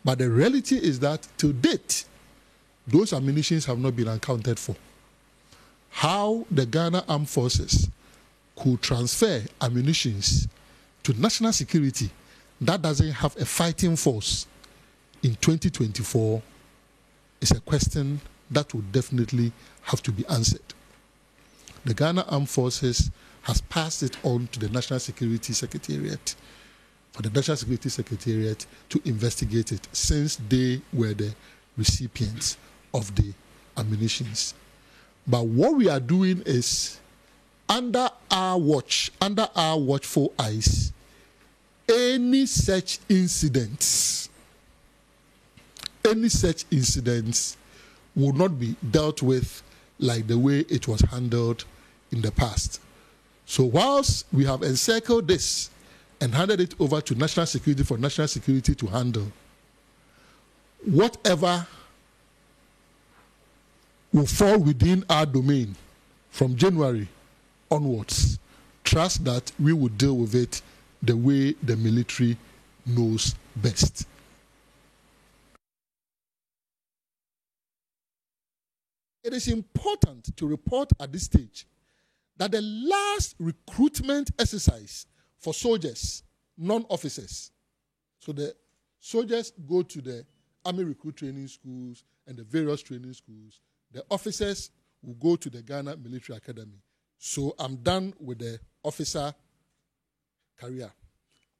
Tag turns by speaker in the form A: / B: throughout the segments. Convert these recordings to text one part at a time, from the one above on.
A: But the reality is that to date, those ammunitions have not been accounted for. How the Ghana Armed Forces could transfer ammunitions to national security that doesn't have a fighting force in 2024 is a question that will definitely have to be answered. The Ghana Armed Forces has passed it on to the National Security Secretariat for the National Security Secretariat to investigate it, since they were the recipients of the ammunitions. But what we are doing is, under our watch, under our watchful eyes, any such incidents will not be dealt with like the way it was handled in the past. So whilst we have encircled this and handed it over to national security for national security to handle, whatever will fall within our domain from January onwards, trust that we will deal with it the way the military knows best. It is important to report at this stage that the last recruitment exercise for soldiers, non-officers, so the soldiers go to the Army Recruit Training Schools and the various training schools, the officers will go to the Ghana Military Academy. So I'm done with the officer career.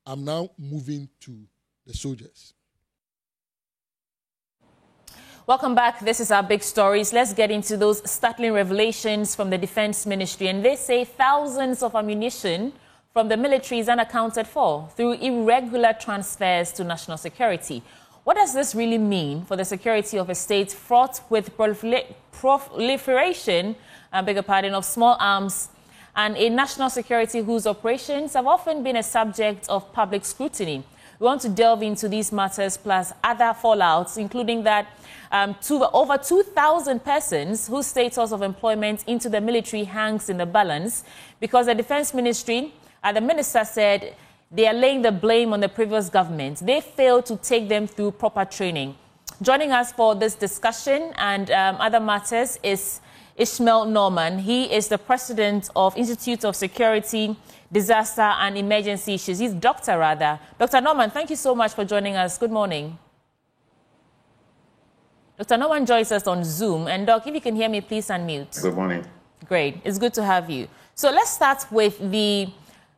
A: I'm now moving to the soldiers.
B: Welcome back. This is our big stories. Let's get into those startling revelations from the Defense Ministry. And they say thousands of ammunition from the military is unaccounted for through irregular transfers to national security. What does this really mean for the security of a state fraught with proliferation, of small arms and a national security whose operations have often been a subject of public scrutiny? We want to delve into these matters plus other fallouts, including that over 2,000 persons whose status of employment into the military hangs in the balance because the Defense Ministry, the minister said, they are laying the blame on the previous government. They failed to take them through proper training. Joining us for this discussion and other matters is Ishmael Norman. He is the president of Institute of Security, Disaster and Emergency Issues. He's doctor, rather. Dr. Norman, thank you so much for joining us. Good morning. Dr. Norman joins us on Zoom. And, Doc, if you can hear me, please unmute.
C: Good morning.
B: Great. It's good to have you. So let's start with the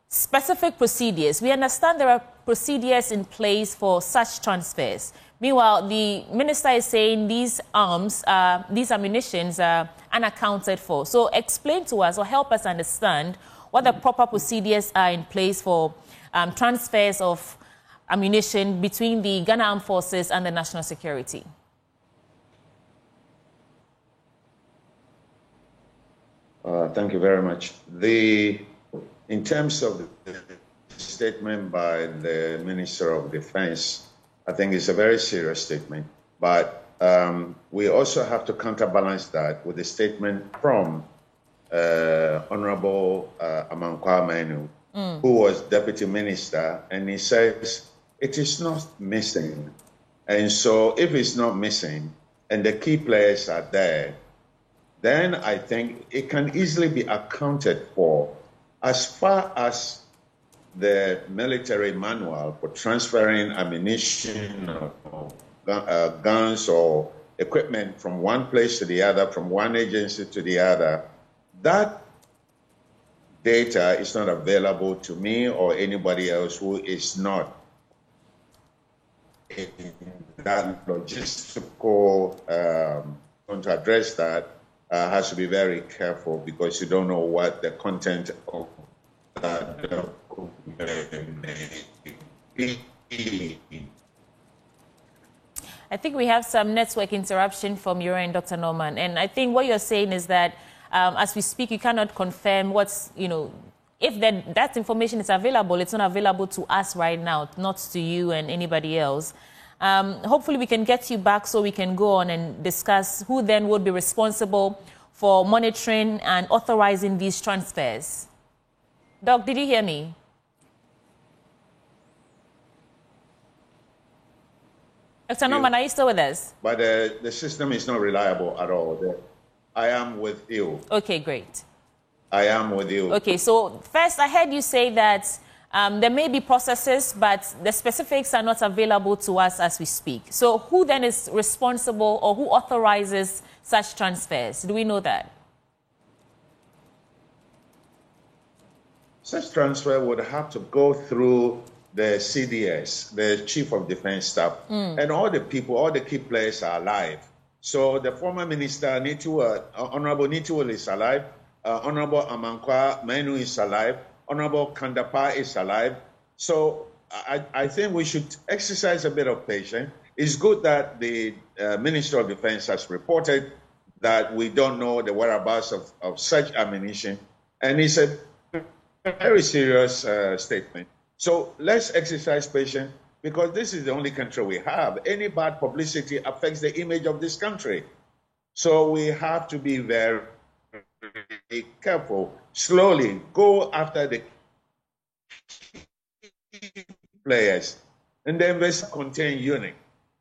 B: specific procedures. We understand there are procedures in place for such transfers. Meanwhile, the minister is saying these ammunitions are unaccounted for. So explain to us or help us understand what the proper procedures are in place for transfers of ammunition between the Ghana Armed Forces and the national security.
C: Thank you very much. In terms of the statement by the Minister of Defense, I think it's a very serious statement. But we also have to counterbalance that with the statement from Honorable Amankwa Manu, who was Deputy Minister, and he says it is not missing. And so if it's not missing and the key players are there, then I think it can easily be accounted for. As far as the military manual for transferring ammunition or guns or equipment from one place to the other, from one agency to the other, that data is not available to me or anybody else who is not in that logistical going to address that. Has to be very careful because you don't know what the content of that document may be.
B: I think we have some network interruption from your end, Dr. Norman. And I think what you're saying is that as we speak, you cannot confirm what's, if that information is available, it's not available to us right now, not to you and anybody else. Hopefully we can get you back so we can go on and discuss who then would be responsible for monitoring and authorizing these transfers. Doc, did you hear me? Dr. Norman, are you still with us?
C: But the system is not reliable at all. I am with you.
B: Okay, great.
C: I am with you.
B: Okay, so first I heard you say that there may be processes, but the specifics are not available to us as we speak. So who then is responsible or who authorizes such transfers? Do we know that?
C: Such transfer would have to go through the CDS, the Chief of Defense Staff, and all the people, all the key players are alive. So the former minister, Honorable Nitiwul is alive, Honorable Amankwa Manu is alive, Honorable Kandapa is alive. So I think we should exercise a bit of patience. It's good that the Minister of Defense has reported that we don't know the whereabouts of such ammunition, and it's a very serious statement. So let's exercise patience, because this is the only country we have. Any bad publicity affects the image of this country. So we have to be very careful. Slowly go after the players, and the invest contain unit.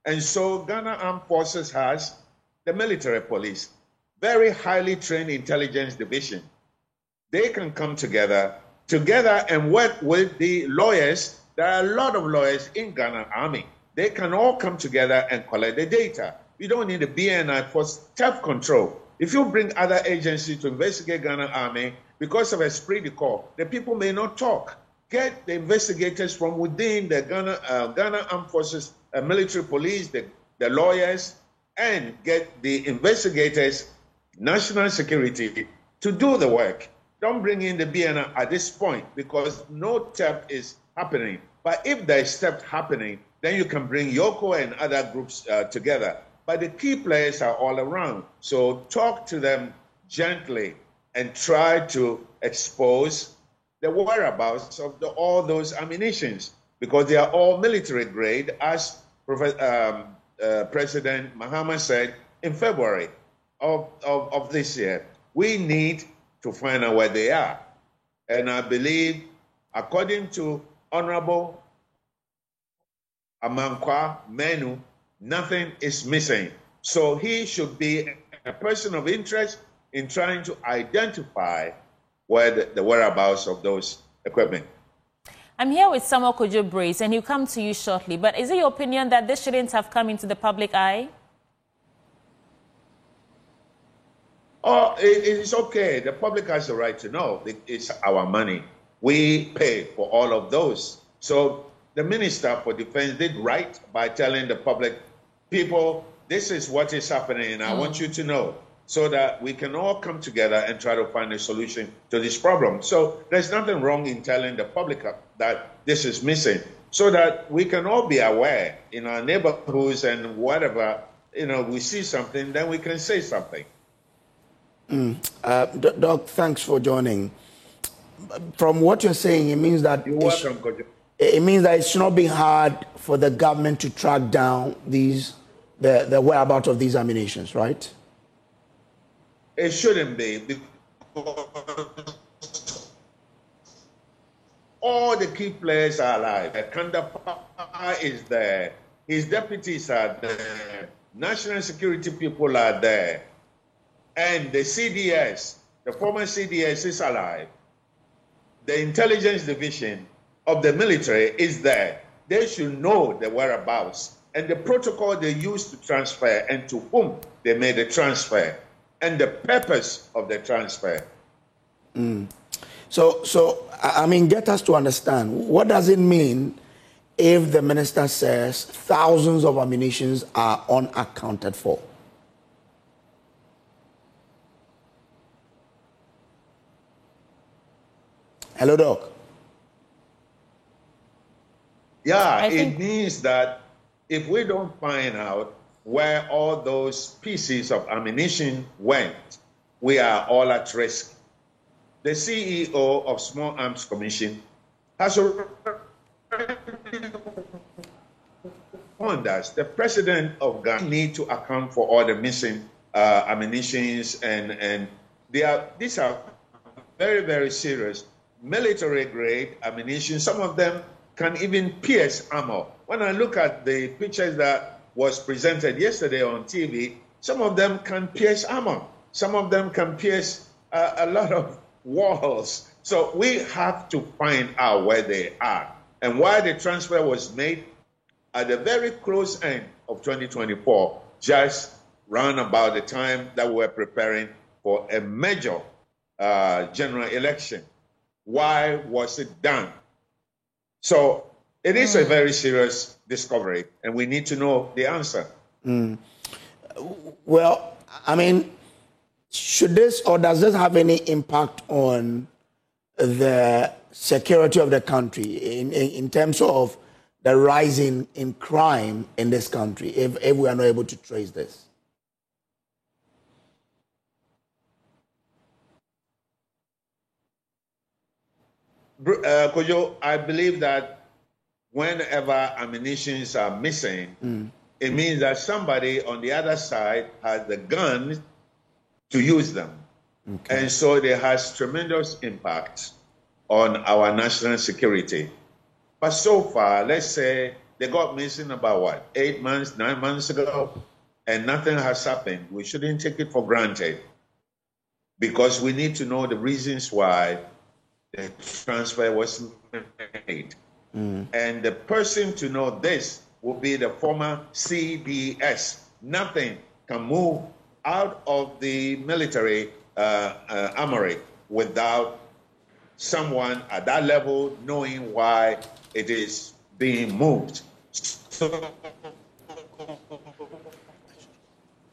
C: And so Ghana Armed Forces has the military police, very highly trained intelligence division. They can come together and work with the lawyers. There are a lot of lawyers in Ghana Army. They can all come together and collect the data. We don't need a BNI for self-control. If you bring other agencies to investigate Ghana Army, because of esprit de corps, the people may not talk. Get the investigators from within the Ghana Armed Forces, military police, the lawyers, and get the investigators, national security, to do the work. Don't bring in the BNI at this point, because no step is happening. But if there is step happening, then you can bring Yoko and other groups together. But the key players are all around. So talk to them gently and try to expose the whereabouts of all those ammunitions, because they are all military grade, as President Mahama said in February of this year. We need to find out where they are. And I believe, according to Honorable Amankwa Manu, nothing is missing. So he should be a person of interest in trying to identify where the whereabouts of those equipment.
B: I'm here with Samuel Kojo Brace, and he'll come to you shortly. But is it your opinion that this shouldn't have come into the public eye?
C: Oh, it's okay. The public has the right to know. It's our money. We pay for all of those. So the Minister for Defense did right by telling the public, people, this is what is happening, and I want you to know, so that we can all come together and try to find a solution to this problem. So there's nothing wrong in telling the public that this is missing, so that we can all be aware in our neighborhoods, and whatever, we see something, then we can say something.
D: Doc, thanks for joining. From what you're saying, it means that
C: You're welcome, Kojo.
D: It means that it should not be hard for the government to track down the whereabouts of these ammunitions, right?
C: It shouldn't be, because all the key players are alive. Kandapa is there. His deputies are there. National security people are there. And the CDS, the former CDS, is alive. The intelligence division of the military is there. They should know the whereabouts and the protocol they use to transfer, and to whom they made the transfer, and the purpose of the transfer.
D: So I mean, get us to understand, what does it mean if the minister says thousands of ammunitions are unaccounted for? Hello, Doc.
C: Yeah, it means that if we don't find out where all those pieces of ammunition went, we are all at risk. The CEO of Small Arms Commission has warned us. The president of Ghana need to account for all the missing ammunitions, and these are very, very serious military grade ammunition. Some of them can even pierce armor. When I look at the pictures that was presented yesterday on TV, some of them can pierce armor. Some of them can pierce a lot of walls. So we have to find out where they are and why the transfer was made at the very close end of 2024, just round about the time that we were preparing for a major general election. Why was it done? So it is a very serious discovery, and we need to know the answer.
D: Well, I mean, should this or does this have any impact on the security of the country in terms of the rise in crime in this country if we are not able to trace this?
C: Kojo, I believe that whenever ammunitions are missing, it means that somebody on the other side has the guns to use them. Okay. And so it has tremendous impact on our national security. But so far, let's say they got missing about what, 8 months, 9 months ago, and nothing has happened. We shouldn't take it for granted because we need to know the reasons why the transfer was made. And the person to know this will be the former CDS. Nothing can move out of the military armory without someone at that level knowing why it is being moved. So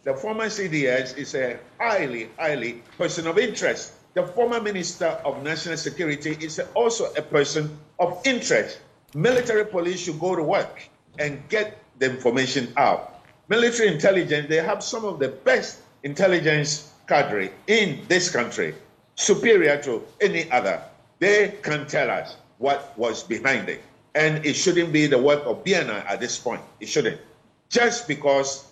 C: the former CDS is a highly person of interest. The former Minister of National Security is also a person of interest. Military police should go to work and get the information out. Military intelligence, they have some of the best intelligence cadre in this country, superior to any other. They can tell us what was behind it. And it shouldn't be the work of BNI at this point. It shouldn't. Just because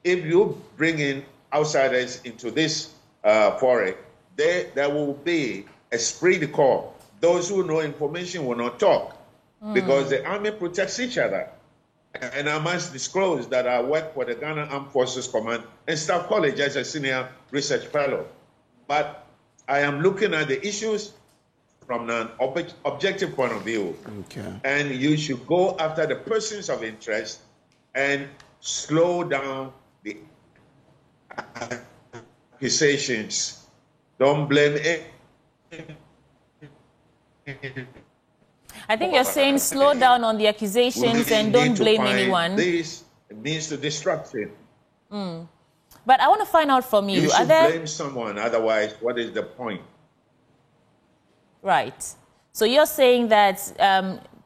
C: if you bring in outsiders into this foray, there will be a esprit de corps. Those who know information will not talk because the army protects each other. And I must disclose that I work for the Ghana Armed Forces Command and Staff College as a senior research fellow. But I am looking at the issues from an objective point of view. Okay. And you should go after the persons of interest and slow down the accusations. Don't blame it.
B: I think you're saying slow down on the accusations and don't blame anyone.
C: This means to destruction.
B: But I want to find out from you.
C: You should blame someone, otherwise, what is the point?
B: Right. So you're saying that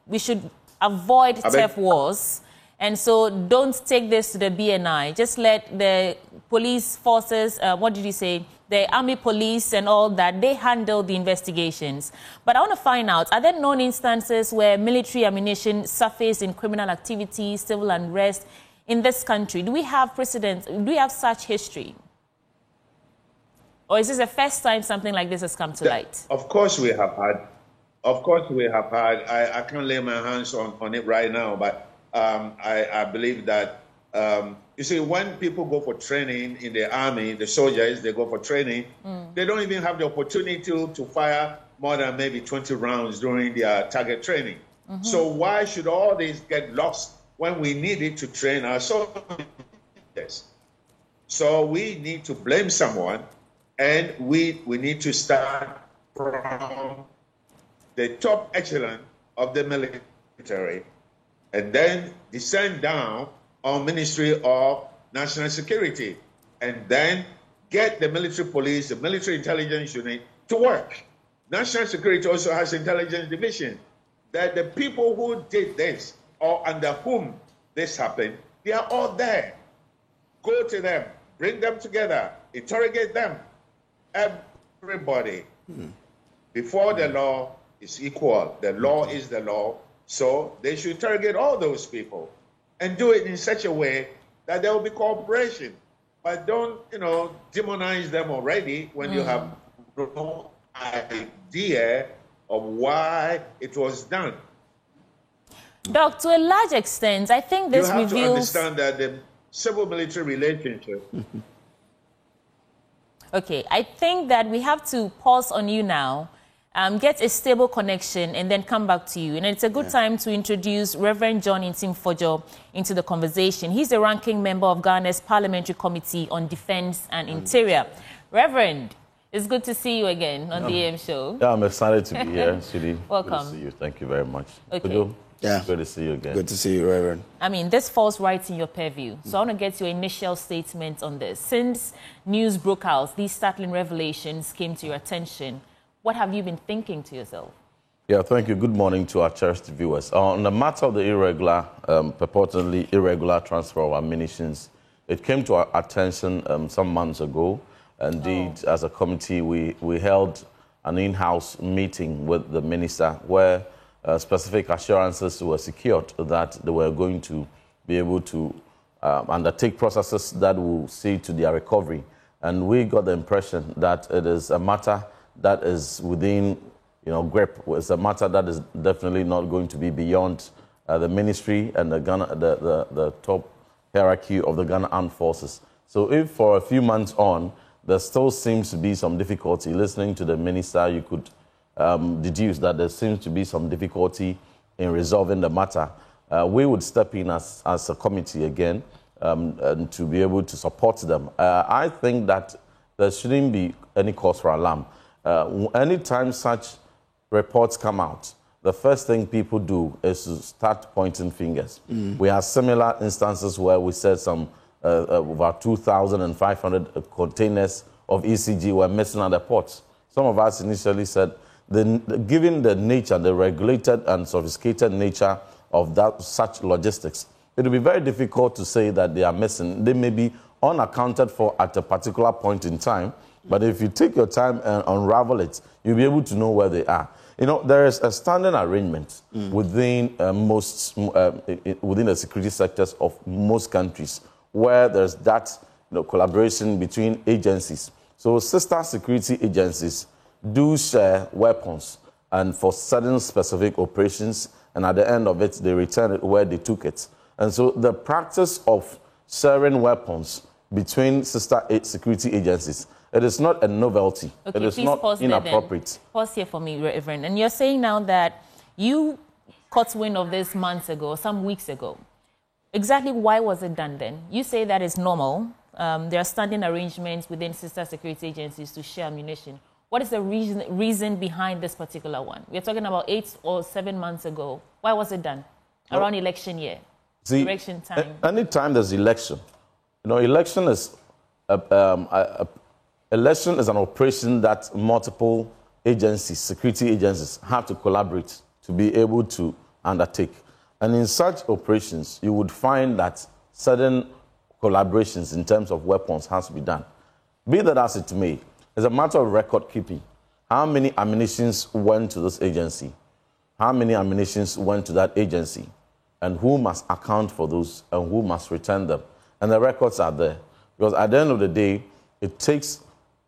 B: we should avoid turf wars, and so don't take this to the BNI. Just let the police forces, what did you say, the army police and all that, they handle the investigations. But I want to find out, are there known instances where military ammunition surfaced in criminal activity, civil unrest in this country? Do we have precedents? Do we have such history? Or is this the first time something like this has come to light?
C: Of course we have had. Of course we have had. I can't lay my hands on it right now, but I believe that, you see, when people go for training in the army, the soldiers, they go for training, they don't even have the opportunity to fire more than maybe 20 rounds during their target training. So why should all this get lost when we need it to train our soldiers? So we need to blame someone. And we need to start from the top echelon of the military and then descend down on Ministry of National Security and then get the military police, the military intelligence unit to work. National Security also has intelligence division. That the people who did this or under whom this happened, they are all there. Go to them, bring them together, interrogate them. Everybody before the law is equal. The law is the law. So they should target all those people and do it in such a way that there will be cooperation. But don't, demonize them already when you have no idea of why it was done.
B: Doc, to a large extent, I think this reveals...
C: You have to understand that civil-military relationship.
B: Okay, I think that we have to pause on you now, get a stable connection, and then come back to you. And it's a good time to introduce Reverend John Ntimfodjo into the conversation. He's the ranking member of Ghana's Parliamentary Committee on Defense and Interior. Reverend, it's good to see you again on the AM show.
E: Yeah, I'm excited to be here, Sidi.
B: Welcome.
E: Good to see you. Thank you very much.
B: Okay.
D: Yeah.
E: Good to see you again.
D: Good to see you, Reverend.
B: I mean, this falls right in your purview. So I want to get your initial statement on this. Since news broke out, these startling revelations came to your attention. What have you been thinking to yourself?
E: Yeah, thank you. Good morning to our cherished viewers. On the matter of the purportedly irregular transfer of ammunitions, it came to our attention some months ago. Indeed, as a committee, we held an in-house meeting with the minister where specific assurances were secured that they were going to be able to undertake processes that will see to their recovery. And we got the impression that it is a matter that is within, grip. It's a matter that is definitely not going to be beyond the ministry and the top hierarchy of the Ghana Armed Forces. So if for a few months on, there still seems to be some difficulty listening to the minister, you could deduce that there seems to be some difficulty in resolving the matter. We would step in as a committee again and to be able to support them. I think that there shouldn't be any cause for alarm. Anytime such reports come out, the first thing people do is to start pointing fingers. We have similar instances where we said some about 2,500 containers of ECG were missing at the ports. Some of us initially said, given the nature, the regulated and sophisticated nature of such logistics, it will be very difficult to say that they are missing. They may be unaccounted for at a particular point in time, but if you take your time and unravel it, you'll be able to know where they are. There is a standing arrangement within within the security sectors of most countries where there's that collaboration between agencies. So sister security agencies do share weapons and for certain specific operations, and at the end of it, they return it where they took it. And so the practice of sharing weapons between sister security agencies, it is not a novelty.
B: Okay,
E: it is not inappropriate.
B: Pause here for me, Reverend. And you're saying now that you caught wind of this months ago, some weeks ago. Exactly why was it done then? You say that is normal. There are standing arrangements within sister security agencies to share ammunition. What is the reason behind this particular one? We're talking about 8 or 7 months ago. Why was it done? Around election year, election time.
E: Anytime there's election, election is election is an operation that multiple agencies, security agencies, have to collaborate to be able to undertake. And in such operations, you would find that certain collaborations in terms of weapons has to be done. Be that as it may, it's a matter of record keeping. How many ammunitions went to this agency? How many ammunitions went to that agency? And who must account for those and who must return them? And the records are there. Because at the end of the day, it takes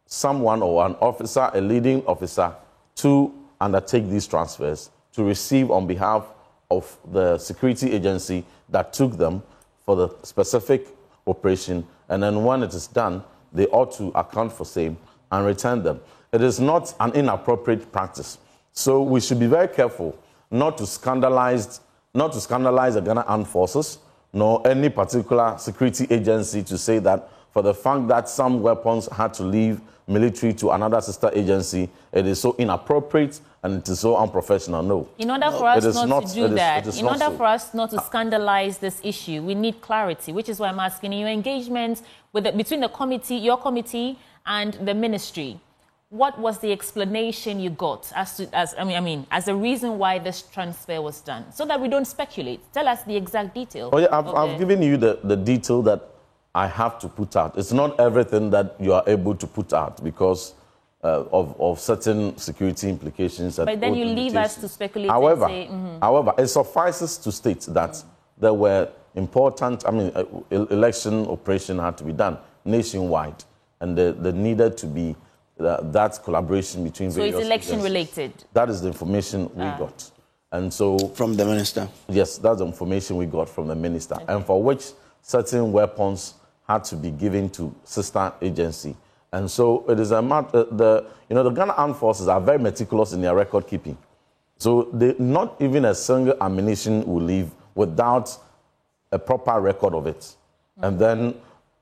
E: someone or an officer, a leading officer, to undertake these transfers, to receive on behalf of the security agency that took them for the specific operation. And then when it is done, they ought to account for same and return them. It is not an inappropriate practice. So we should be very careful not to scandalize the Ghana Armed Forces, nor any particular security agency to say that for the fact that some weapons had to leave military to another sister agency, it is so inappropriate and it is so unprofessional. No.
B: In order for us not to do that, in order for us not to scandalize this issue, we need clarity, which is why I'm asking your engagement between the committee, your committee, and the ministry. What was the explanation you got as a reason why this transfer was done, so that we don't speculate? Tell us the exact detail.
E: Oh yeah, I've given you the detail that I have to put out. It's not everything that you are able to put out because of certain security implications.
B: But then you leave us to speculate.
E: However,
B: and say,
E: however, it suffices to state that there were important, election operation had to be done nationwide, and there needed to be that collaboration between various
B: So it's election
E: agencies.
B: related?
E: That is the information we got. And so...
D: From the minister?
E: Yes, that's the information we got from the minister. Okay. And for which certain weapons had to be given to sister agency. And so it is a matter, the Ghana Armed Forces are very meticulous in their record keeping. So not even a single ammunition will leave without a proper record of it. And then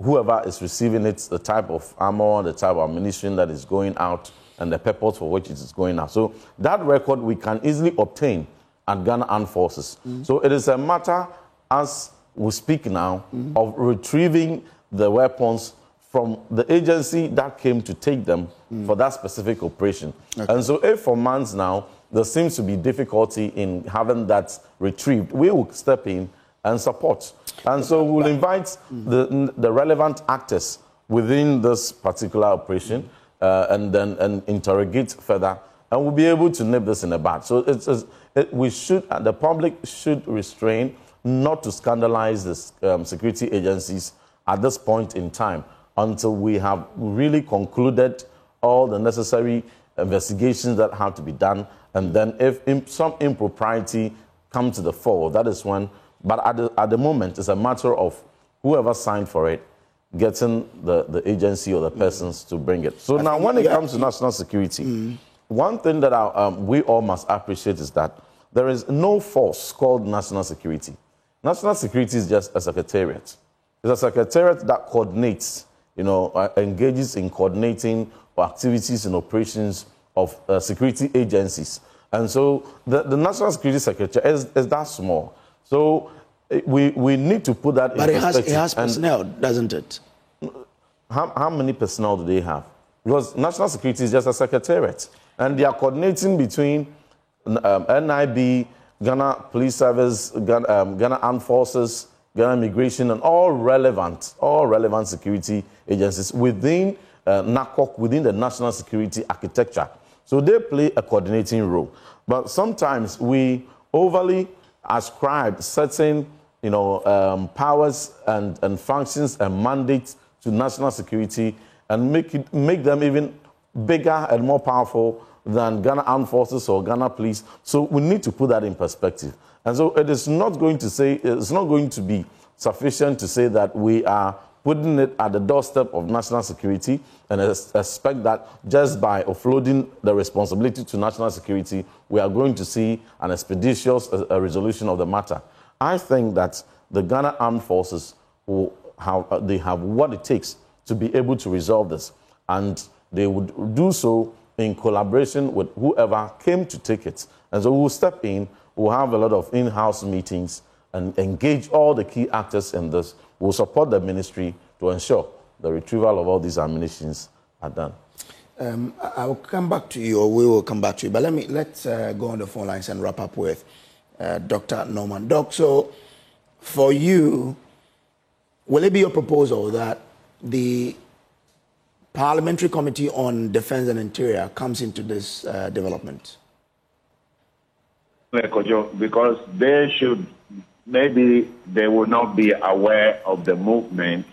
E: whoever is receiving it, the type of ammo, the type of ammunition that is going out, and the purpose for which it is going out. So that record we can easily obtain at Ghana Armed Forces. So it is a matter, as we speak now, of retrieving the weapons from the agency that came to take them for that specific operation. Okay. And so if for months now, there seems to be difficulty in having that retrieved, we will step in and support. And so we'll invite the relevant actors within this particular operation and interrogate further, and we'll be able to nip this in the bud. So the public should restrain not to scandalize the security agencies at this point in time until we have really concluded all the necessary investigations that have to be done. And then if some impropriety comes to the fore, that is when. But at the moment, it's a matter of whoever signed for it, getting the agency or the persons to bring it. So now when it comes to national security, one thing that we all must appreciate is that there is no force called national security. National security is just a secretariat. It's a secretariat that coordinates, engages in coordinating activities and operations of security agencies. And so the National Security Secretariat is that small. So we need to put that in perspective.
D: But it has personnel, doesn't it?
E: How many personnel do they have? Because national security is just a secretariat. And they are coordinating between NIB, Ghana Police Service, Ghana Armed Forces, Ghana Immigration, and all relevant security agencies within NACOC, within the national security architecture. So they play a coordinating role. But sometimes we overly ascribe certain powers and functions and mandates to national security and make them even bigger and more powerful than Ghana Armed Forces or Ghana Police. So we need to put that in perspective. And so it's not going to be sufficient to say that we are putting it at the doorstep of national security and expect that just by offloading the responsibility to national security, we are going to see an expeditious resolution of the matter. I think that the Ghana Armed Forces have what it takes to be able to resolve this, and they would do so in collaboration with whoever came to take it. And so we'll step in, we'll have a lot of in-house meetings and engage all the key actors in this. We'll support the ministry to ensure the retrieval of all these ammunitions are done.
D: I will come back to you, or we will come back to you. But let's go on the phone lines and wrap up with Dr. Norman. Doc, so for you, will it be your proposal that the Parliamentary Committee on Defense and Interior comes into this development?
C: Because maybe they will not be aware of the movement,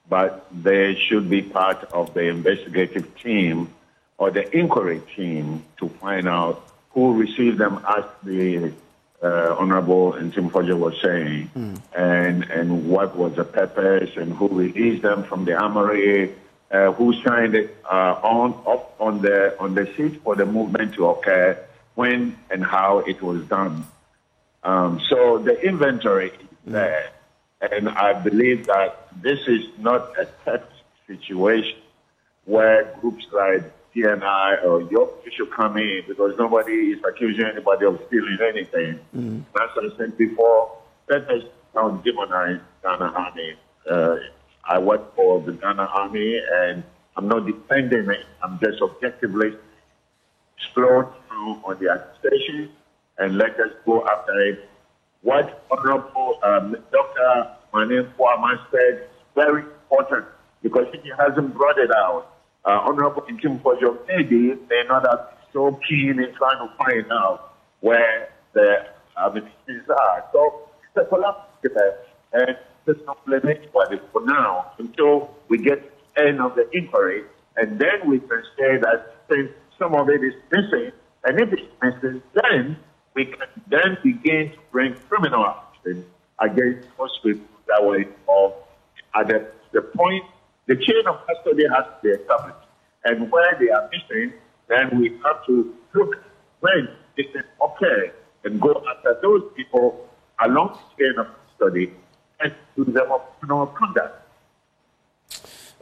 C: but they should be part of the investigative team or the inquiry team to find out who received them, as the Honorable Ntimfojio was saying, and what was the purpose, and who released them from the armory, who signed it on the sheet for the movement to occur, when and how it was done. So the inventory is there, and I believe that this is not a test situation where groups like TNI or York should come in, because nobody is accusing anybody of stealing anything. As I said before, let us not demonize Ghana Army. I work for the Ghana Army, and I'm not defending it. I'm just objectively exploring on the accusation, and let us go after it. What Honorable Dr. Mane Kwama said is very important, because if he hasn't brought it out, Honorable Ntimfojio maybe may not have been so keen in trying to find out where the ministries are. So it's a collaborative, and there's no blame anybody for now until we get to the end of the inquiry, and then we can say that since some of it is missing, and if it's missing, then we can then begin to bring criminal action against those people
F: that were involved. At the point, the chain of custody has to be established. And where they are missing, then we have to look when it is okay and go after those people along the chain of custody and do them of criminal conduct.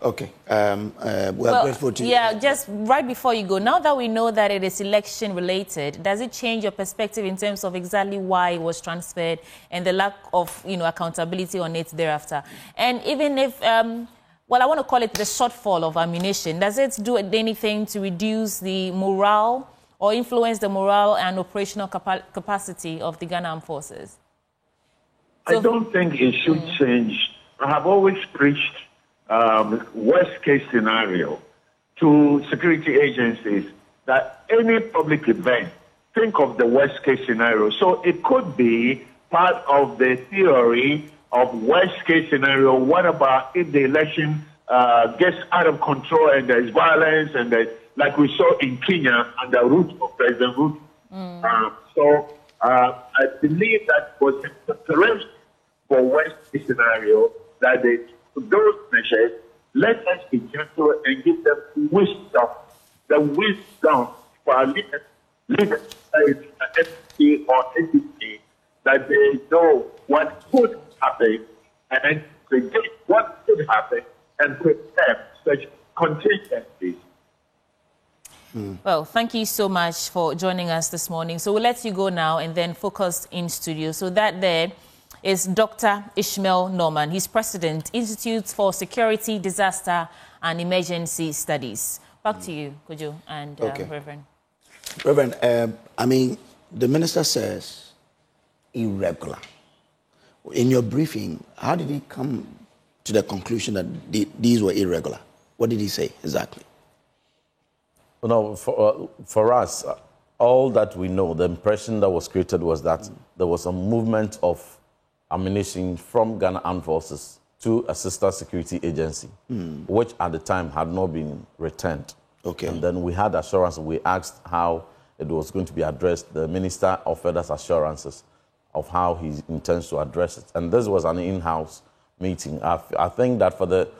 D: Okay. We're grateful to you.
B: Yeah, just right before you go, now that we know that it is election related, does it change your perspective in terms of exactly why it was transferred and the lack of, accountability on it thereafter? And even if, well, I want to call it the shortfall of ammunition, does it do anything to reduce the morale or influence the morale and operational capacity of the Ghana Armed Forces?
F: I don't think it should change. I have always preached worst case scenario to security agencies that any public event, think of the worst case scenario. So it could be part of the theory of worst case scenario. What about if the election gets out of control and there's violence and like we saw in Kenya under Ruto, President Ruto. So I believe that was the preparation for worst case scenario that they those measures, let us be gentle and give them wisdom, the wisdom for our leaders, entity or entity, that they know what could happen and predict what could happen and prepare such contingencies.
B: Well, thank you so much for joining us this morning. So we'll let you go now and then focus in studio. So that there is Dr. Ishmael Norman. He's president, Institute for Security, Disaster and Emergency Studies. Back to you, Kojo and Reverend.
D: Reverend, the minister says irregular. In your briefing, how did he come to the conclusion that these were irregular? What did he say exactly?
E: No, for us, all that we know, the impression that was created was that there was a movement of ammunition from Ghana Armed Forces to a sister security agency, which at the time had not been returned.
D: Okay.
E: And then we had assurance. We asked how it was going to be addressed. The Minister offered us assurances of how he intends to address it. And this was an in-house meeting. I think that for the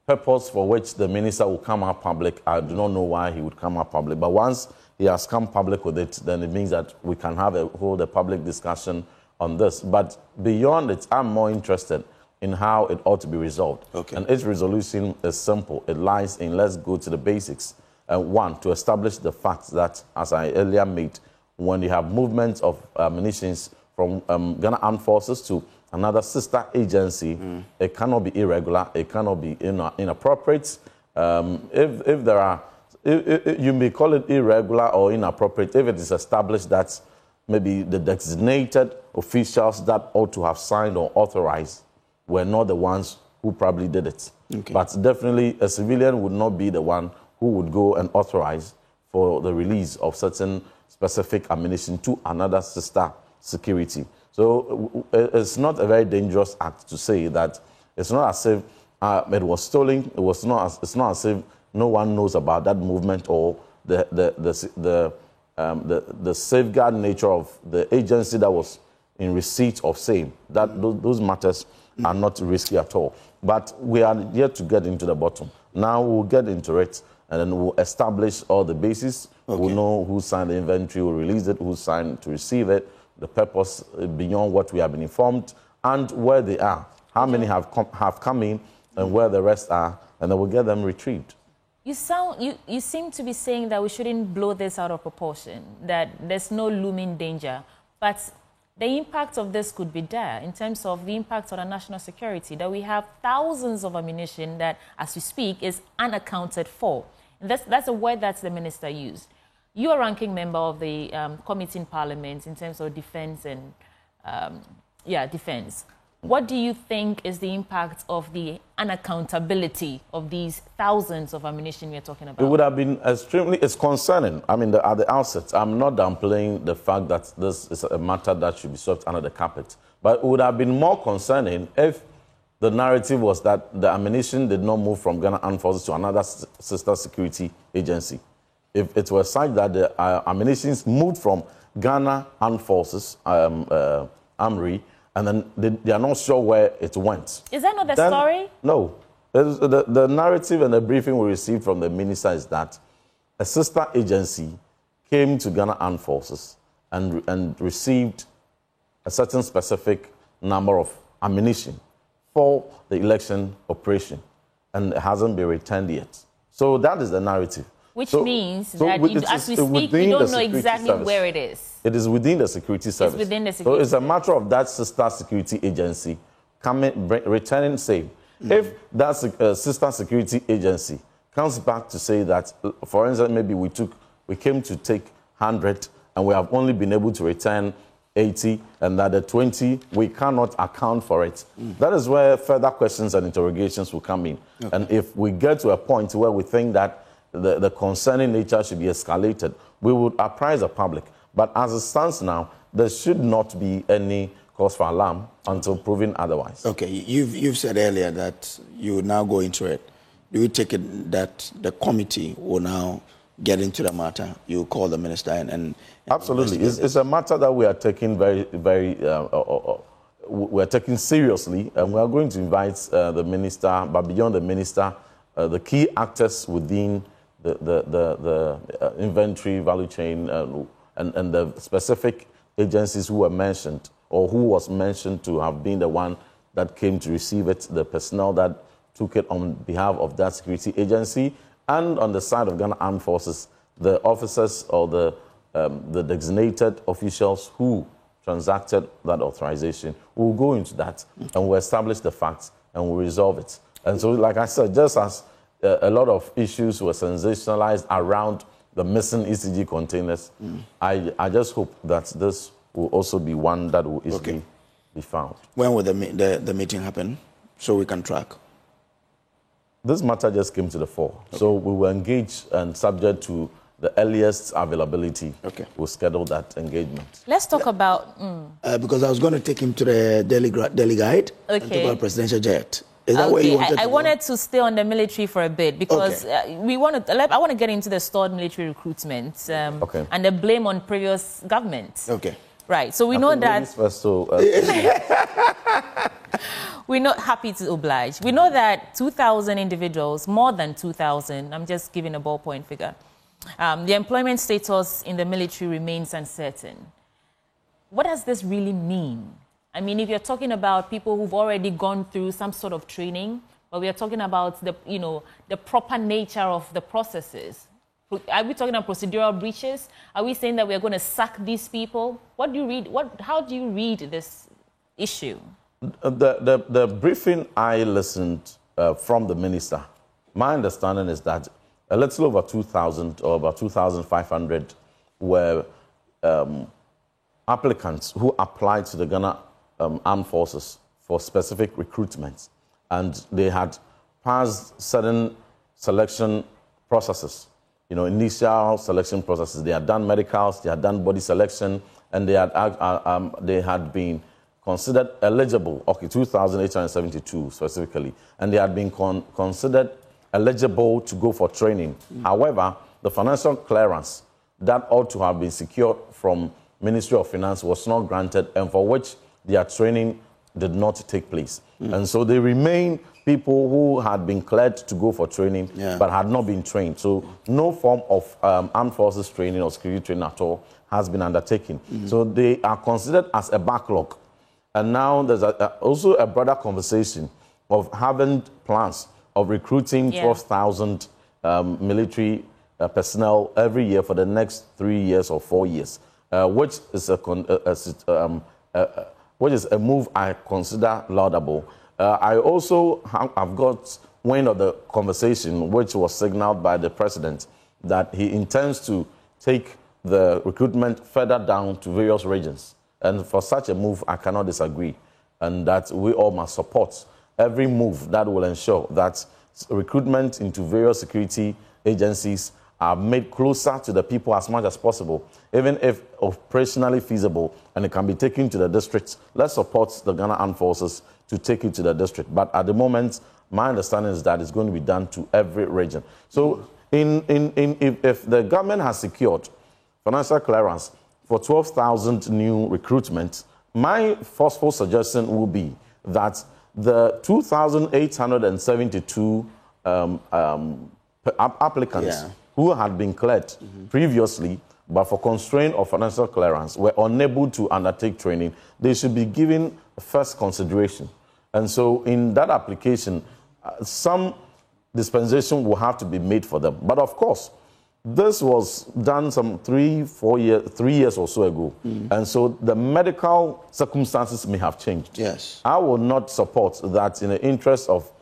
E: purpose for which the minister will come out public, I do not know why he would come out public. But once he has come public with it, then it means that we can hold a public discussion on this. But beyond it, I'm more interested in how it ought to be resolved. Okay. And its resolution is simple. It lies in, let's go to the basics. One, to establish the fact that, as I earlier made, when you have movements of munitions from Ghana Armed Forces to another sister agency, it cannot be irregular, it cannot be inappropriate. If there are, you may call it irregular or inappropriate if it is established that maybe the designated officials that ought to have signed or authorized were not the ones who probably did it. Okay. But definitely a civilian would not be the one who would go and authorize for the release of certain specific ammunition to another sister security. So it's not a very dangerous act to say that it's not as if it was stolen. It's not as if no one knows about that movement or the safeguard nature of the agency that was in receipt of same. That those matters are not risky at all. But we are yet to get into the bottom. Now we'll get into it, and then we'll establish all the bases. Okay. We'll know who signed the inventory, who released it, who signed to receive it, the purpose beyond what we have been informed, and where they are. How many have come in, and where the rest are, and then we'll get them retrieved.
B: You seem to be saying that we shouldn't blow this out of proportion, that there's no looming danger. But the impact of this could be dire in terms of the impact on our national security, that we have thousands of ammunition that, as we speak, is unaccounted for. And that's a word that the minister used. You are a ranking member of the committee in Parliament in terms of defense and, defense. What do you think is the impact of the unaccountability of these thousands of ammunition we're talking about?
E: It would have been it's concerning. I mean, at the outset, I'm not downplaying the fact that this is a matter that should be swept under the carpet. But it would have been more concerning if the narrative was that the ammunition did not move from Ghana Armed Forces to another sister security agency. If it was such that the ammunition moved from Ghana Armed Forces, AMRI, and then they are not sure where it went.
B: Is that not the story?
E: No. The narrative and the briefing we received from the minister is that a sister agency came to Ghana Armed Forces and received a certain specific number of ammunition for the election operation, and it hasn't been returned yet. So that is the narrative.
B: Which means that as we speak, we don't know exactly where it is.
E: It is within the security service.
B: It's within the security
E: service. So it's a matter of that sister security agency returning saying, if that sister security agency comes back to say that, for instance, maybe we came to take 100 and we have only been able to return 80, and that the 20, we cannot account for it. That is where further questions and interrogations will come in. Okay. And if we get to a point where we think that the concerning nature should be escalated, we would apprise the public. But as it stands now, there should not be any cause for alarm until proven otherwise.
D: Okay, you've said earlier that you would now go into it. Do you take it that the committee will now get into the matter? You call the minister and
E: absolutely, it's a matter that we are taking we're taking seriously, and we are going to invite the minister, but beyond the minister, the key actors within the inventory value chain and the specific agencies who were mentioned, or who was mentioned to have been the one that came to receive it, the personnel that took it on behalf of that security agency, and on the side of Ghana Armed Forces, the officers or the designated officials who transacted that authorization. We'll go into that and we'll establish the facts and we'll resolve it. And so, like I said, just as a lot of issues were sensationalized around the missing ECG containers, I just hope that this will also be one that will easily be found.
D: When will the meeting happen so we can track?
E: This matter just came to the fore. Okay. So we will engage, and subject to the earliest availability, we'll schedule that engagement.
B: Let's talk about...
D: because I was going to take him to the Delhi Guide and talk about presidential jet. Is that what you wanted
B: I wanted to stay on the military for a bit because I want to get into the stored military recruitment and the blame on previous governments.
D: Okay.
B: Right. So we know that... We're not happy to oblige. We know that 2,000 individuals, more than 2,000, I'm just giving a ballpoint figure, the employment status in the military remains uncertain. What does this really mean? I mean, if you're talking about people who've already gone through some sort of training, but we are talking about the proper nature of the processes. Are we talking about procedural breaches? Are we saying that we're going to sack these people? How do you read this issue?
E: The briefing I listened from the minister, my understanding is that a little over 2,000 or about 2,500 were applicants who applied to the Ghana Armed Forces for specific recruitments, and they had passed certain selection processes, initial selection processes. They had done medicals, they had done body selection, and they had been considered eligible, 2,872 specifically, and they had been considered eligible to go for training. However, the financial clearance that ought to have been secured from Ministry of Finance was not granted, and for which their training did not take place. And so they remain people who had been cleared to go for training but had not been trained. So no form of armed forces training or security training at all has been undertaken. So they are considered as a backlog. And now there's also a broader conversation of having plans of recruiting 12,000 military personnel every year for the next 3 years or 4 years, which is a move I consider laudable. I also have got wind of the conversation, which was signaled by the president, that he intends to take the recruitment further down to various regions. And for such a move, I cannot disagree, and that we all must support every move that will ensure that recruitment into various security agencies are made closer to the people as much as possible, even if operationally feasible, and it can be taken to the districts. Let's support the Ghana Armed Forces to take it to the district. But at the moment, my understanding is that it's going to be done to every region. So if the government has secured financial clearance for 12,000 new recruitment my forceful suggestion will be that the 2,872 applicants who had been cleared previously, but for constraint of financial clearance, were unable to undertake training, they should be given first consideration. And so in that application, some dispensation will have to be made for them. But of course, this was done some 3 years or so ago. And so the medical circumstances may have changed.
D: Yes.
E: I will not support that in the interest of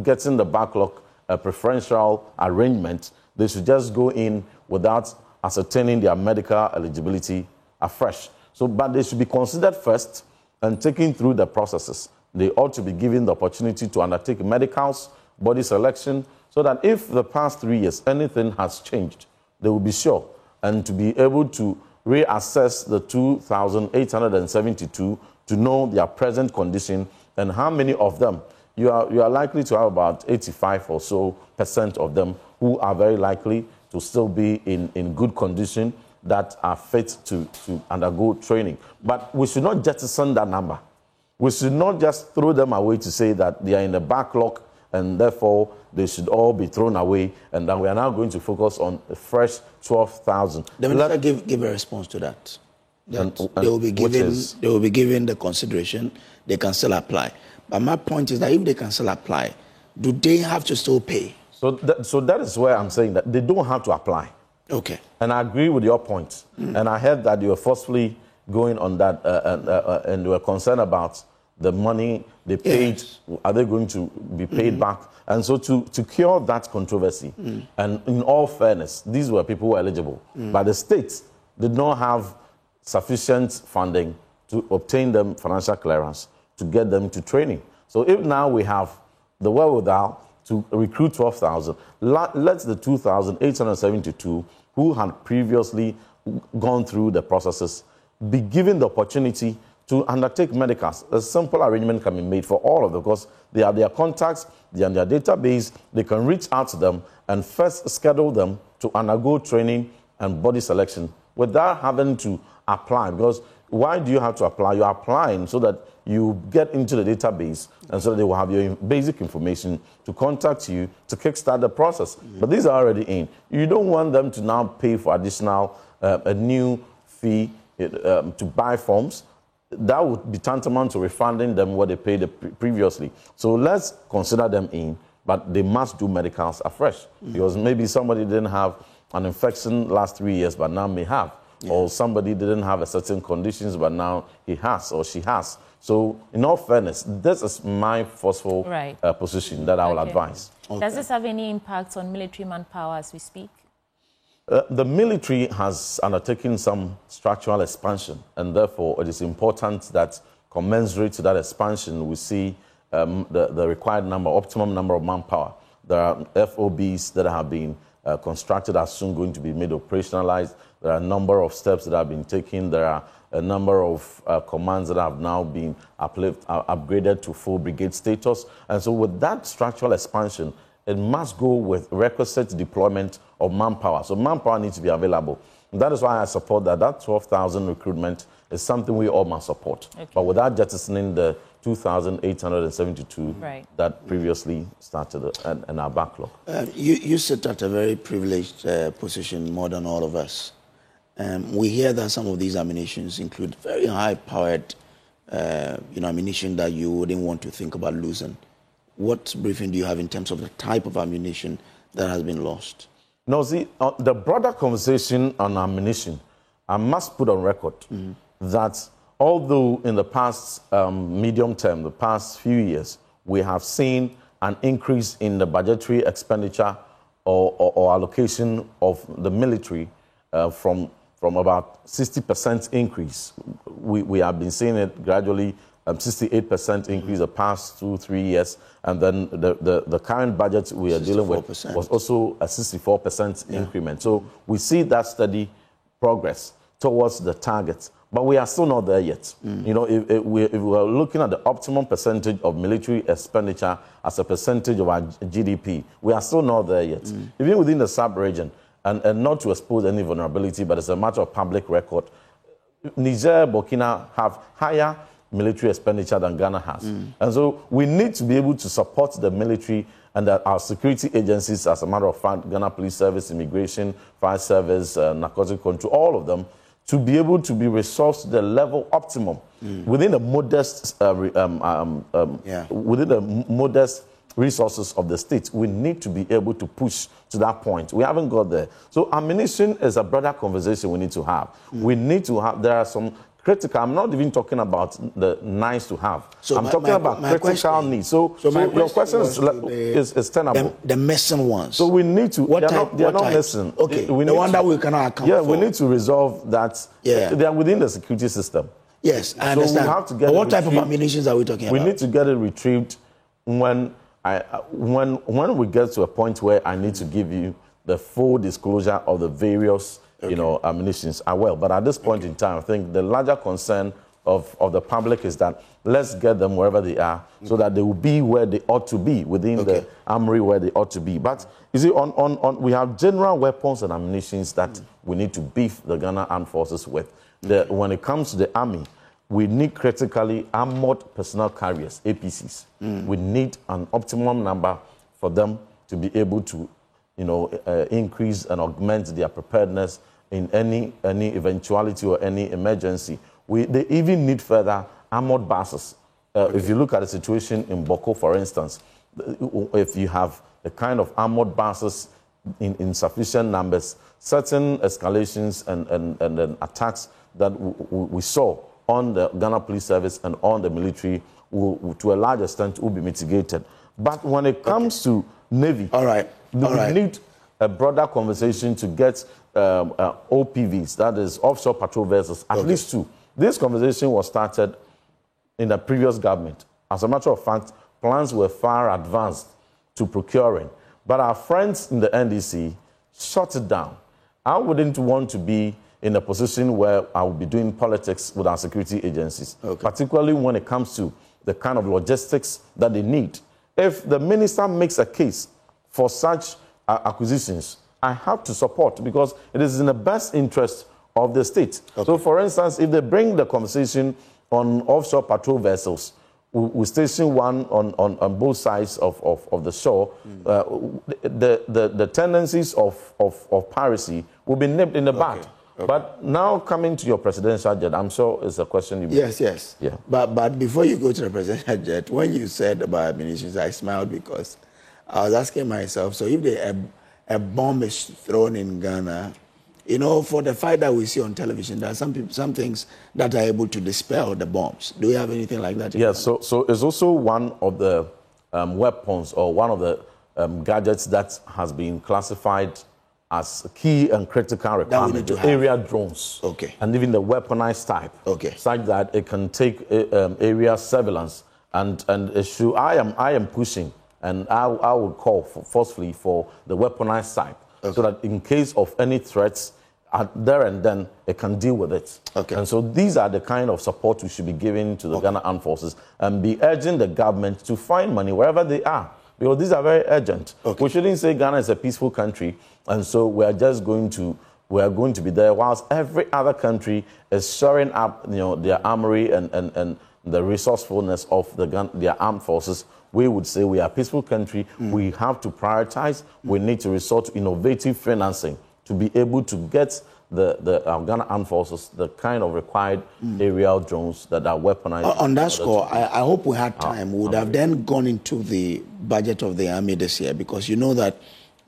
E: getting the backlog preferential arrangement. They should just go in without ascertaining their medical eligibility afresh. So, but they should be considered first and taken through the processes. They ought to be given the opportunity to undertake medicals, body selection, so that if the past 3 years anything has changed, they will be sure and to be able to reassess the 2,872 to know their present condition and how many of them. You are likely to have about 85% or so of them who are very likely to still be in good condition that are fit to undergo training. But we should not jettison that number. We should not just throw them away to say that they are in the backlog and therefore they should all be thrown away, and then we are now going to focus on a fresh 12,000.
D: The minister give a response to that. They will be given the consideration. They can still apply. But my point is that if they can still apply, do they have to still pay? So
E: that is where I'm saying that they don't have to apply.
D: Okay.
E: And I agree with your point. And I heard that you were forcefully going on that and you were concerned about the money they paid. Yes. Are they going to be paid back? And so to cure that controversy, and in all fairness, these were people who were eligible. But the states did not have sufficient funding to obtain them financial clearance to get them to training. So if now we have the wherewithal to recruit 12,000, let the 2,872 who had previously gone through the processes be given the opportunity to undertake medicals. A simple arrangement can be made for all of them because they have their contacts, they are in their database, they can reach out to them and first schedule them to undergo training and body selection without having to apply. Because why do you have to apply? You're applying so that you get into the database and so that they will have your basic information to contact you to kickstart the process. But these are already in. You don't want them to now pay for additional, a new fee to buy forms. That would be tantamount to refunding them what they paid previously. So let's consider them in, but they must do medicals afresh. Because maybe somebody didn't have an infection last 3 years, but now may have. Yeah. Or somebody didn't have a certain conditions, but now he has or she has. So in all fairness, this is my forceful position that I will advise.
B: Okay. Does this have any impact on military manpower as we speak?
E: The military has undertaken some structural expansion, and therefore it is important that commensurate to that expansion, we see the required number, optimum number of manpower. There are FOBs that have been constructed, are soon going to be made operationalized. There are a number of steps that have been taken. There are a number of commands that have now been upgraded to full brigade status. And so with that structural expansion, it must go with requisite deployment of manpower. So manpower needs to be available. And that is why I support that 12,000 recruitment is something we all must support. Okay. But without jettisoning the 2,872 that previously started in our backlog.
D: You sit at a very privileged position, more than all of us. We hear that some of these ammunitions include very high-powered ammunition that you wouldn't want to think about losing. What briefing do you have in terms of the type of ammunition that has been lost?
E: No, see, the broader conversation on ammunition, I must put on record that although in the past medium term, the past few years, we have seen an increase in the budgetary expenditure or allocation of the military from about 60% increase. We have been seeing it gradually, 68% increase the past 2-3 years. And then the current budget we are dealing with was also a 64% increment. So we see that steady progress towards the target. But we are still not there yet. You know, if we're looking at the optimum percentage of military expenditure as a percentage of our GDP, we are still not there yet. Even within the sub-region, and not to expose any vulnerability, but it's a matter of public record, Niger, Burkina have higher military expenditure than Ghana has. And so we need to be able to support the military and that our security agencies, as a matter of fact, Ghana Police Service, Immigration, Fire Service, Narcotic Control, all of them, to be able to be resourced to the level optimum within the modest within the modest resources of the state. We need to be able to push to that point. We haven't got there. So ammunition is a broader conversation we need to have. We need to have, there are some critical, I'm not even talking about the nice to have. So I'm talking about critical needs. So your question is tenable.
D: The missing ones.
E: So we need to, they're not missing.
D: Okay, no wonder we cannot account for.
E: We need to resolve that. They are within the security system.
D: Yes, I understand.
E: We have to get
D: what type of ammunition are we talking about?
E: We need to get it retrieved when we get to a point where I need to give you the full disclosure of the various ammunitions. I will. But at this point in time, I think the larger concern of the public is that let's get them wherever they are so that they will be where they ought to be, within the armory where they ought to be. But you see, we have general weapons and ammunitions that we need to beef the Ghana Armed Forces with. When it comes to the army, we need critically armored personnel carriers, APCs. We need an optimum number for them to be able to increase and augment their preparedness in any eventuality or any emergency. They even need further armored buses. If you look at the situation in Boko, for instance, if you have the kind of armored buses in sufficient numbers, certain escalations and attacks that we saw on the Ghana Police Service and on the military will, to a large extent, will be mitigated. But when it comes to Navy, we need a broader conversation to get OPVs, that is offshore patrol vessels, at least 2. This conversation was started in the previous government. As a matter of fact, plans were far advanced to procuring. But our friends in the NDC shut it down. I wouldn't want to be in a position where I will be doing politics with our security agencies, particularly when it comes to the kind of logistics that they need. If the minister makes a case for such acquisitions, I have to support, because it is in the best interest of the state. So, for instance, if they bring the conversation on offshore patrol vessels, we station one on both sides of the shore, the tendencies of piracy will be nipped in the bud. But now coming to your presidential jet, I'm sure it's a question you...
D: Yes. Yeah. But before you go to the presidential jet, when you said about ammunition, I smiled because I was asking myself, so if a bomb is thrown in Ghana, for the fight that we see on television, there are some things that are able to dispel the bombs. Do you have anything like that?
E: Yes, so it's also one of the weapons or one of the gadgets that has been classified as key and critical requirement, the area drones, and even the weaponized type, such that it can take area surveillance and issue. I am pushing, and I would call forcefully for the weaponized type, so that in case of any threats, there and then it can deal with it. And so these are the kind of support we should be giving to the Ghana Armed Forces, and be urging the government to find money wherever they are, because these are very urgent. We shouldn't say Ghana is a peaceful country, and so we are going to be there, whilst every other country is shoring up, their armory and the resourcefulness of their armed forces. We would say we are a peaceful country. We have to prioritize. We need to resort to innovative financing to be able to get the Ghana Armed Forces the kind of required aerial drones that are weaponized.
D: On that score, I hope we had time. We would have then gone into the budget of the army this year, because you know that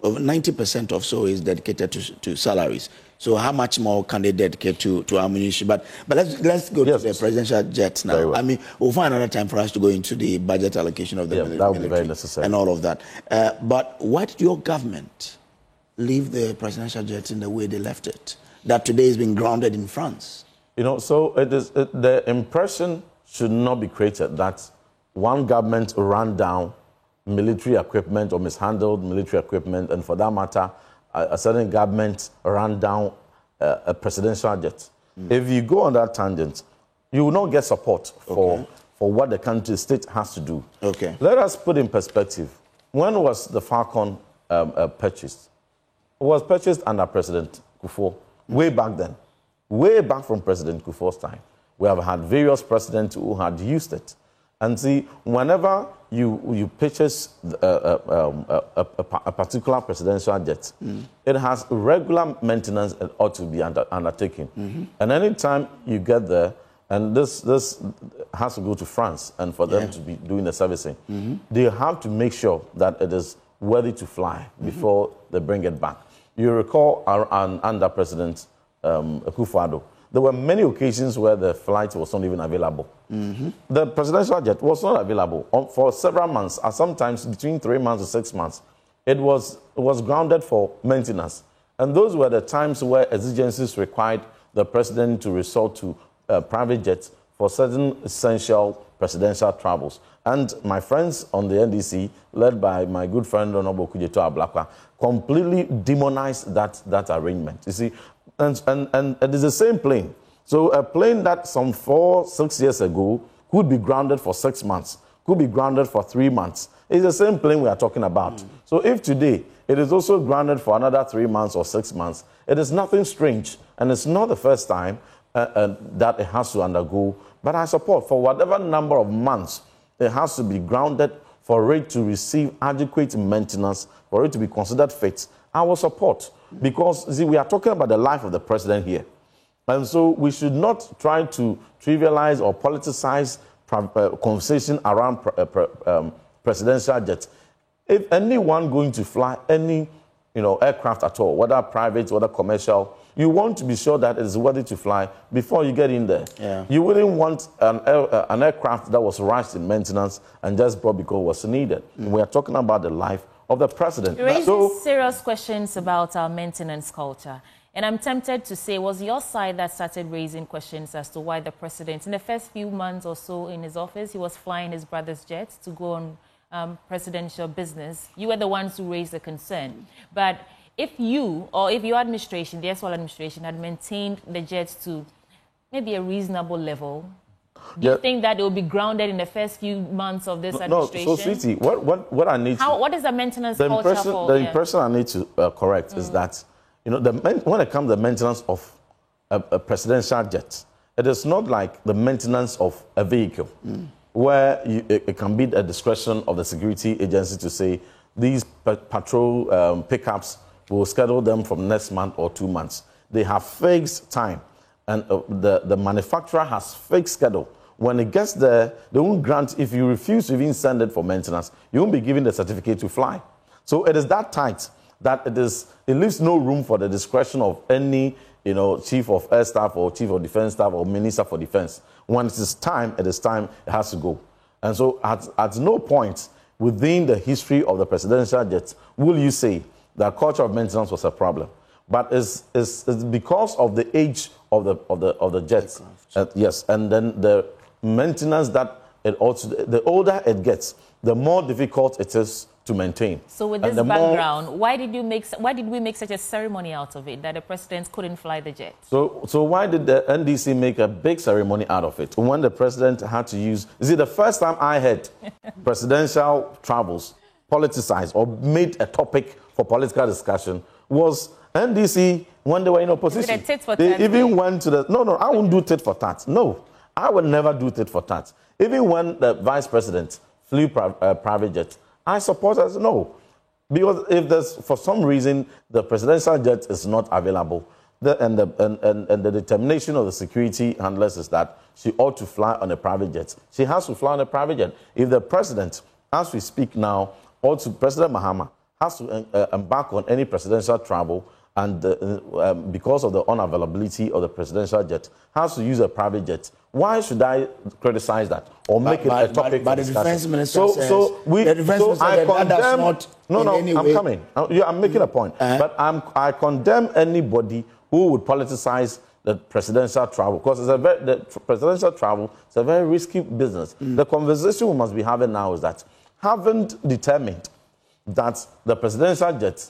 D: 90% or so is dedicated to salaries. So how much more can they dedicate to ammunition? But let's go to the presidential jets now. Well. I mean, we'll find another time for us to go into the budget allocation of the military.
E: That would be very necessary.
D: And all of that. But why did your government leave the presidential jets in the way they left it, that today is being grounded in France?
E: So the impression should not be created that one government ran down military equipment or mishandled military equipment, and for that matter, a certain government ran down a presidential jet. If you go on that tangent, you will not get support for what the country state has to do. Let us put in perspective. When was the Falcon purchased? It was purchased under President Kufuor way back then. way back from President Kufuor's time. We have had various presidents who had used it. And see, whenever you purchase a particular presidential jet, it has regular maintenance that ought to be undertaken. And anytime you get there, and this has to go to France, and for them to be doing the servicing, they have to make sure that it is worthy to fly before they bring it back. You recall under President Akufo-Addo, there were many occasions where the flight was not even available. The presidential jet was not available for several months, or sometimes between 3 months to 6 months. It was grounded for maintenance. And those were the times where exigencies required the president to resort to private jets for certain essential presidential travels. And my friends on the NDC, led by my good friend Honorable Kujeto Ablakwa, completely demonized that arrangement. You see, and it is the same plane. So a plane that some 4-6 years ago could be grounded for 6 months, could be grounded for 3 months. It's the same plane we are talking about. So if today it is also grounded for another 3 months or 6 months, it is nothing strange, and it's not the first time that it has to undergo. But I support for whatever number of months it has to be grounded for it to receive adequate maintenance, for it to be considered fit. I will support, because see, we are talking about the life of the president here. And so we should not try to trivialize or politicize conversation around presidential jets. If anyone going to fly any aircraft at all, whether private, whether commercial, you want to be sure that it is worthy to fly before you get in there. Yeah. You wouldn't want an aircraft that was rushed in maintenance and just brought because it was needed. We are talking about the life of the president.
B: You raise serious questions about our maintenance culture. And I'm tempted to say, was your side that started raising questions as to why the president, in the first few months or so in his office, he was flying his brother's jet to go on presidential business? You were the ones who raised the concern. But if you, or if your administration, the SWAL administration, had maintained the jets to maybe a reasonable level, do you think that it will be grounded in the first few months of this administration?
E: No, so sweetie, what I need
B: what is the maintenance culture for?
E: The impression I need to correct is that, when it comes to the maintenance of a presidential jet, it is not like the maintenance of a vehicle, where it can be at discretion of the security agency to say these patrol pickups, will schedule them from next month or 2 months. They have fixed time, and the manufacturer has fixed schedule. When it gets there, they won't grant. If you refuse to even send it for maintenance, you won't be given the certificate to fly. So it is that tight that it leaves no room for the discretion of any chief of air staff or chief of defense staff or minister for defense. When it is time, it has to go. And so at no point within the history of the presidential jets will you say that culture of maintenance was a problem. But it's because of the age of the jets. Yes, and then the maintenance that the older it gets, the more difficult it is to maintain.
B: So with this background, why did we make such a ceremony out of it that the president couldn't fly the jet?
E: So why did the NDC make a big ceremony out of it when the president had to use? Is it the first time I heard presidential travels politicized or made a topic for political discussion was NDC when they were in opposition.
B: Is it a tit for
E: they
B: tat
E: even went to the no, I won't do tit for tat. No, I would never do tit for tat. Even when the vice president flew private jet, I support us. No, because if there's for some reason the presidential jet is not available, and the determination of the security handlers is that she ought to fly on a private jet. She has to fly on a private jet. If the president, as we speak now, President Mahama has to embark on any presidential travel, and because of the unavailability of the presidential jet, has to use a private jet. Why should I criticize that or make it a topic for discussion?
D: But the defense minister says that does not
E: I'm coming. I'm making a point. But I condemn anybody who would politicize the presidential travel, because the presidential travel is a very risky business. The conversation we must be having now is that, having determined that the presidential jet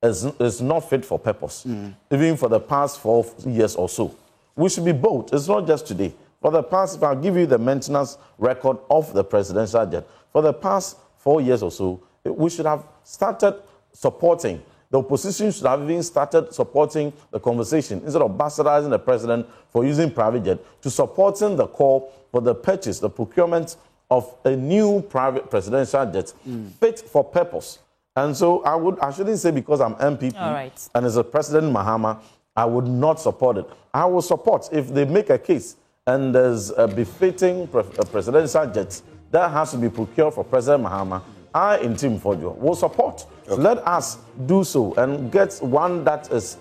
E: is not fit for purpose, even for the past 4 years or so, we should be bold. It's not just today. For the past, if I'll give you the maintenance record of the presidential jet, for the past 4 years or so, we should have started supporting the opposition should have even started supporting the conversation instead of bastardizing the president for using private jet to supporting the call for the purchase, the procurement of a new private presidential jet fit for purpose. And so I shouldn't say because I'm MPP and as a President Mahama, I would not support it. I will support if they make a case and there's a befitting presidential jet that has to be procured for President Mahama. I, in Team Fojo, will support. Okay. Let us do so and get one that is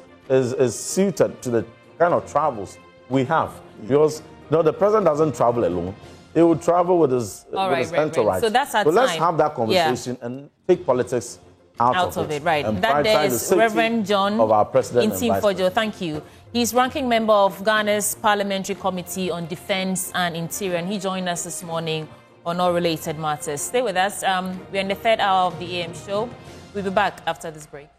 E: suited to the kind of travels we have. Because the president doesn't travel alone. He will travel with his entourage.
B: So that's our
E: time. Let's have that conversation and take politics out of it.
B: Right. That there is Reverend John
E: of our president
B: in Team Fojo. Thank you. He's ranking member of Ghana's Parliamentary Committee on Defense and Interior, and he joined us this morning on all related matters. Stay with us. We're in the third hour of the AM show. We'll be back after this break.